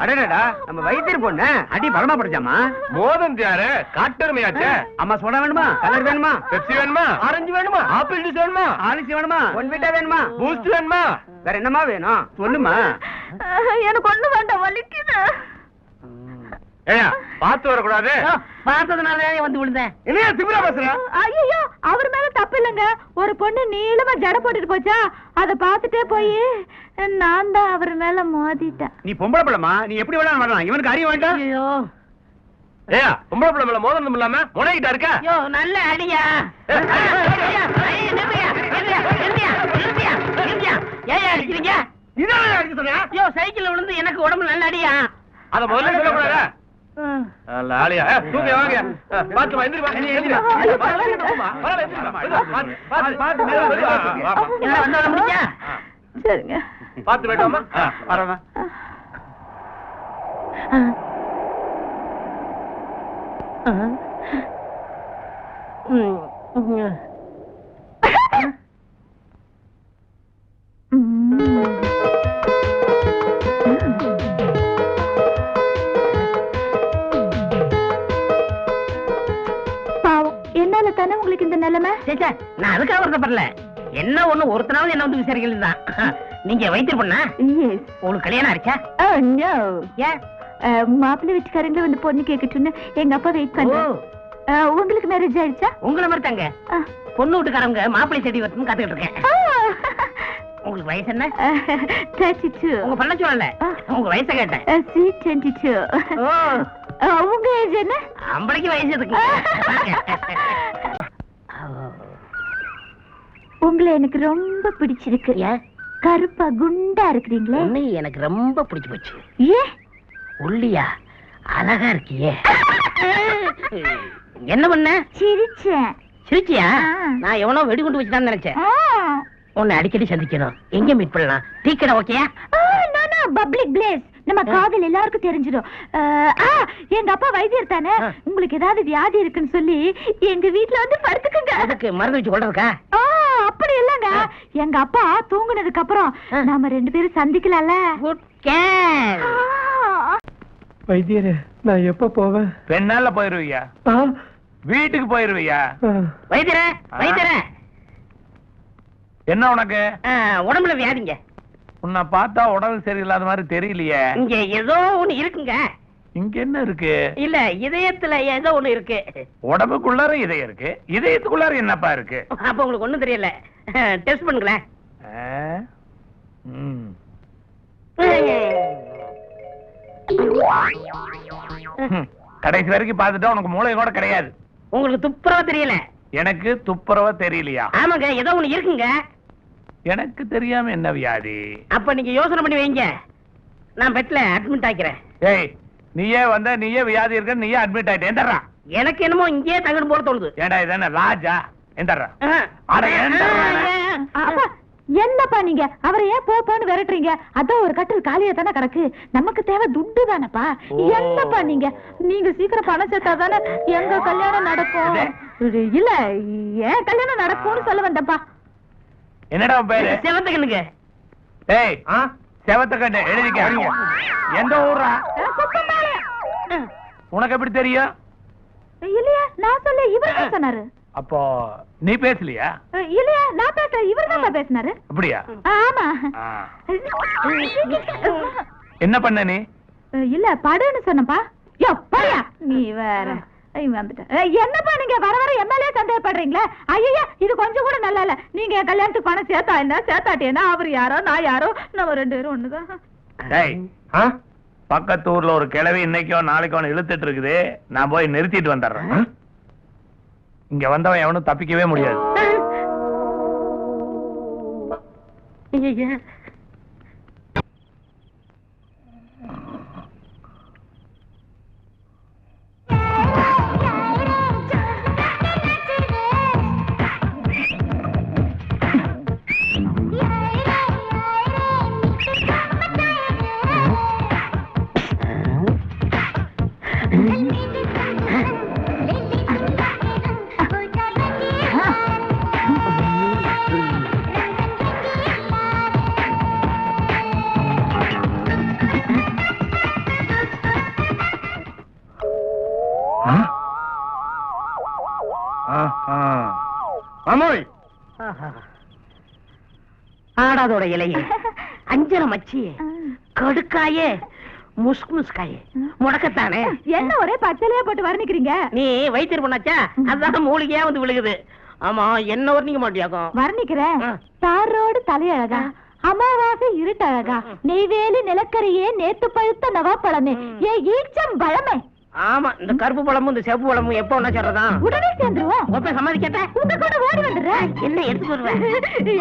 அடடா நம்ம வைத்தியர் பொண்ணு அடி பலமா படிச்சாமா. மோதன் யாரு? காட்டெருமையாச்சே. அம்மா சோடா வேணுமா? கலர் வேணுமா? பெப்சி வேணுமா? ஆரஞ்சு வேணுமா? ஆப்பிள் ஜூஸ் வேணுமா? ஆலிசி வேணுமா? ஒன்விட்டா வேணுமா? பூஸ்ட் வேணுமா? வேற என்னமா வேணும் சொல்லுமா. எனக்கு ஒண்ணு வேண்டாம், வலிக்குது. ஏயா பாத்து வரக்கூடாது. பார்த்ததுனால வந்து விழுந்தேன். இல்லையா திமிரா பேசுற? ஐயோ, அவர் மேல தப்பு இல்லைங்க. ஒரு பொண்ணு நீளமா ஜடை போட்டுட்டு போச்சா, அத பாத்துட்டே போய் நான் தான் அவர் மேல மோதிட்டேன். நீ பொம்பளை பிள்ளமா, நீ எப்படி வேணாலும் வரலாம். இவனுக்கு அறிய வேண்டாம். ஐயோ ஏயா பொம்பளை பிள்ளை மேல மோதனம் இல்லாம முனைகிட்டா இருக்க? ஐயோ, நல்ல அடியா. ஏன் அடிக்கிறீங்க? இதான் அடிக்க சொன்னியா? ஐயோ, சைக்கிள் விழுந்து எனக்கு உடம்பு நல்ல அடியா. அத முதல்ல சொல்லக்கூடாதா? ஆளியா தூங்க வாங்க. பாத்து வா, எந்திரி வா. சரிங்க, பாத்து வேண்டாமா? வரமா. என்னால தானே உங்களுக்கு இந்த நிலைமை? நான் அதுக்காக வருத்தப்படல. என்ன ஒண்ணு ஒருத்தனாவது என்ன வந்து விசாரிக்கிறது தான். நீங்க வைத்தியர் பண்ணா உங்களுக்கு கல்யாணம் ஆச்சா? மாப்பிள்ளை வீட்டுக்காரங்க வந்து பொண்ணு கேக்கட்டுன்னு எங்க அப்பா வெயிட் பண்றோம். உங்களுக்கு மேரேஜ் ஆயிடுச்சா? உங்களை மாதிரி தாங்க. பொண்ணு வீட்டுக்காரங்க மாப்பிள்ளை செடி வரணும்னு காத்துக்கிட்டு இருக்கேன். உங்களுக்கு வயசு என்ன? 32. உங்க பண்ண சொல்லல, உங்க வயசை கேட்டேன். 22. உங்க ஏஜ் என்ன? அம்பளைக்கு வயசு எதுக்கு? உங்களை எனக்கு ரொம்ப பிடிச்சிருக்கு. கருப்பா குண்டா இருக்கிறீங்களே, எனக்கு ரொம்ப பிடிச்சு போச்சு. ஏன் ஒல்லியா அழகா இருக்கியே? என்ன பண்ண? சிரிச்சேன். சிரிச்சியா? நான் எவனோ வெடிகுண்டு வச்சுதான் நினைச்சேன். உன்னை அடிக்கடி சந்திக்கணும். எங்க மீட் பண்ணலாம்? டீ கடை ஓகேயா? Public place. நம்ம காதல் எல்லாருக்கும் தெரிஞ்சிடும். எங்க அப்பா வைத்தியர் தானே, உங்களுக்கு ஏதாவது வியாதி இருக்குன்னு சொல்லி எங்க வீட்டுல வந்து படுத்துக்குங்க. அதுக்கு மருந்து வச்சு கொள்றதுக்கா? அப்படி இல்லங்க, எங்க அப்பா தூங்குனதுக்கு அப்புறம் நாம 2 பேரும் சந்திக்கலாம்ல. வைத்தியரே, நான் எப்ப போவேன்? பெண்ணால போயிருவியா? வீட்டுக்கு போயிருவியா? வைத்தியரே, வைத்தியரே, என்ன உனக்கு? உடம்புல வியாதிங்க. உன்னை பார்த்தா உடம்பு சரியில்லாத மாதிரி தெரியலையே. இங்க ஏதோ ஒண்ணு இருக்குங்க. இங்க என்ன இருக்கு? இல்ல, இதயத்துல ஏதோ ஒண்ணு இருக்கு. உடம்புக்குள்ளார இதயம் இருக்கு, இதயத்துக்குள்ளார என்னப்பா இருக்கு? அப்ப உங்களுக்கு ஒண்ணும் தெரியல. டெஸ்ட் பண்ணுங்களேன். கடைசி வரைக்கும் பார்த்துட்டா உனக்கு மூளை கூட கிடையாது. உங்களுக்கு துப்புரவா தெரியல? எனக்கு துப்புரவா தெரியலையா? ஆமாங்க, ஏதோ ஒண்ணு இருக்குங்க. எனக்கு தெரியாம என்ன வியாதி? அப்ப நீங்க யோசனை பண்ணி வைங்க, நான் பெட்ல அட்மிட் ஆக்கிறேன். ஏய், நீயே வந்த, நீயே வியாதி இருக்க, நீயே அட்மிட் ஆயிட்ட. எந்தர்றா? எனக்கு என்னமோ இங்கேயே தங்கணும் போல தோணுது. ஏடா இதான ராஜா? எந்தர்றா? என்னப்பா நீங்க அவரை ஏன் போன்னு விரட்டுறீங்க? அதான் ஒரு கட்டில் காலியா தானே கிடக்கு. நமக்கு தேவை துட்டு தானப்பா. என்னப்பா நீங்க நீங்க சீக்கிரம் பணம் சேர்த்தா தானே எங்க கல்யாணம் நடக்கும். இல்ல, ஏன் கல்யாணம் நடக்கும்னு சொல்ல வந்தப்பா. என்னடா பேரு? செவத்துக்கண்ணுங்க. ஏய், செவத்துக்கண்ணு எழுதிக்க. எந்த ஊரா? உனக்கு எப்படி தெரியும்? இல்லையா, நான் சொல்ல இவர் சொன்னாரு. அப்போ நீ பேசலையா? இல்லையா, நான் பேச, இவர் தான் பேசினாரு. அப்படியா? ஆமா. என்ன பண்ண நீ? இல்ல, படுன்னு சொன்னப்பா. யோ பையா, நீ வேற என்னப்பா நீங்க வர வர எம்எல்ஏ சந்தேகப்படுறீங்களா? ஐயா, இது கொஞ்சம் கூட நல்லா இல்ல. நீங்க என் கல்யாணத்துக்கு பணம் சேர்த்தா என்ன, சேர்த்தாட்டேன்னா அவர் யாரோ நான் யாரோ, நம்ம 2 பேரும் ஒண்ணுதான். பக்கத்து ஊர்ல ஒரு கிழவி இன்னைக்கோ நாளைக்கோ இழுத்துட்டு இருக்குது. நான் போய் நிறுத்திட்டு வந்துடுறேன். இங்க வந்தவன் எவனும் தப்பிக்கவே முடியாது. மாமோய் ஆடாதோட இலையே, அஞ்சன மச்சி, கடுக்காயே, முஸ்கு முஸ்காயே, முடக்கத்தானே. என்ன ஒரே பச்சலையா போட்டு வர்ணிக்கிறீங்க? நீ வைத்தியர் பண்ணாச்சா, அதான் மூலிகையா வந்து விழுகுது. ஆமா, என்ன வர்ணிக்க மாட்டியாக்கும்? வர்ணிக்கிறேன். தாரோடு தலையழகா, அமாவாசை இருட்டழகா, நெய்வேலி நிலக்கரியே, நேத்து பழுத்த நவாப்பழமே, ஏ ஈச்சம் பழமே. ஆமா, இந்த கருப்பு பழமும் இந்த செவப்பு பழமும் எப்ப ஒண்ணா சொல்றதான்? உடனே சேர்ந்துருவோம். ஒப்ப சம்மதிக்கட்ட உங்க கூட ஓடி வந்துடுறேன். என்ன எடுத்து வருவேன்?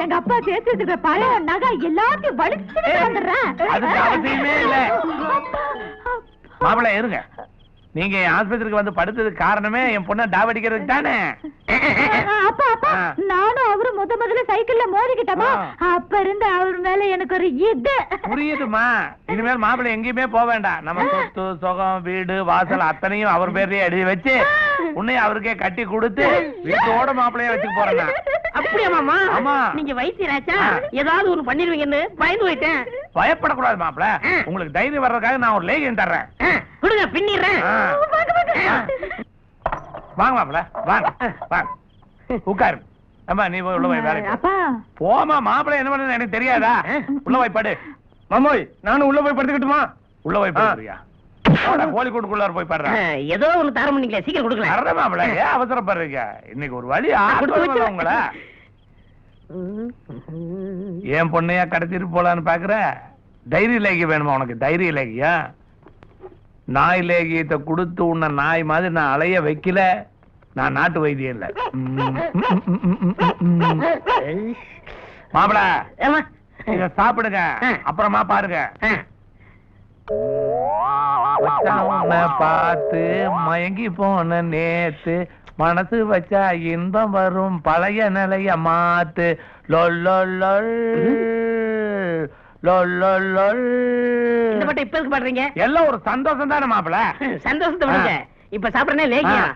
எங்க அப்பா சேர்த்து வச்சிருக்கிற பழம் நகை எல்லாத்தையும் வலிச்சுட்டு வந்துடுறேன். அதுக்கு அவசியமே இல்ல. மாப்பிள்ளை இருங்க, நீங்க என் ஆஸ்பத்திரிக்கு வந்து படுத்ததுக்கு காரணமே என் பொண்ணை டாவடிக்கிறதுக்கு தானே. அப்பா அப்பா, நானும் அவரு முதல்ல சைக்கிள்ல மோதிக்கிட்டோமா, அப்ப இருந்து அவர் மேல எனக்கு ஒரு இது. புரியுதுமா, இனிமேல் மாப்பிள்ளை எங்கேயுமே போக வேண்டாம். நம்ம சொத்து சொகம் வீடு வாசல் அத்தனையும் அவர் பேர்லயே எழுதி வச்சு உன்னைய அவருக்கே கட்டி கொடுத்து வீட்டோட மாப்பிள்ளைய வச்சுக்க போறேன். அப்படியா மாமா? ஆமா. நீங்க வைத்தியராச்சா, ஏதாவது ஒண்ணு பண்ணிருவீங்கன்னு பயந்து போயிட்டேன். பயப்படக்கூடாது மாப்பிள்ளை, உங்களுக்கு தைரியம் வர்றதுக்காக நான் ஒரு லேகியம் தர்றேன். கொடுங்க, பின்னிடுறேன். வாங்க மாப்பிள்ளை, வாங்க வாங்க, உட்காரு. அம்மா நீ போய் உள்ள போய் வேலைக்கு அப்பா போமா. மாப்பிள்ளை என்ன பண்ணு எனக்கு தெரியாதா? உள்ள போய் படு. மாமோய் நானும் உள்ள போய் படுத்துக்கிட்டுமா? உள்ள போய் படுறியா? கோழி கூட்டுக்குள்ளார போய் படுற. ஏதோ ஒண்ணு தர முடியல, சீக்கிரம் கொடுக்கல. அற மாப்பிள்ளை, ஏன் அவசரப்படுறீங்க? இன்னைக்கு ஒரு வழி உங்களை என் பொண்ணையா கடத்திட்டு போலான்னு பாக்குற? தைரிய லேகியம் வேணுமா உனக்கு? தைரிய லேகியம்? நாய் லேகியத்தை கொடுத்து உன்னை நாய் மாதிரி நான் அலைய வைக்கல. நான் நாட்டு வைத்தியம் இல்ல. மாப்பிள இத சாப்பிடுங்க, அப்புறமா பாருங்க. பார்த்து மயங்கி போன நேத்து, மனசு வச்சா இன்பம் வரும், பழைய நிலைய மாத்து. இந்த பாட்டு இப்ப எதுக்கு பாடுறீங்க? எல்லாம் ஒரு சந்தோஷம் தானே மாப்பிள? சந்தோஷத்தை விடுங்க, இப்ப சாப்பிடனே லேகியம்.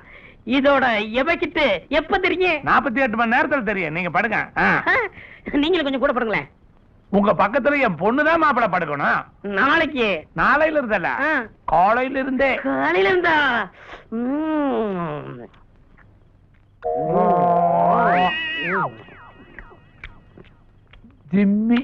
இதோட எவக்கிட்டு எப்ப தெரியும்? 48 மணி நேரத்துல தெரியும். நீங்க படுங்க. நீங்களும் கொஞ்சம் கூட படுங்களேன். உங்க பக்கத்துல என் பொண்ணுதான் மாப்பிள படுக்கணும். நாளைக்கு? நாளையில இருந்தல, காலையில இருந்தே. காலையில இருந்தா? ஜிம்மி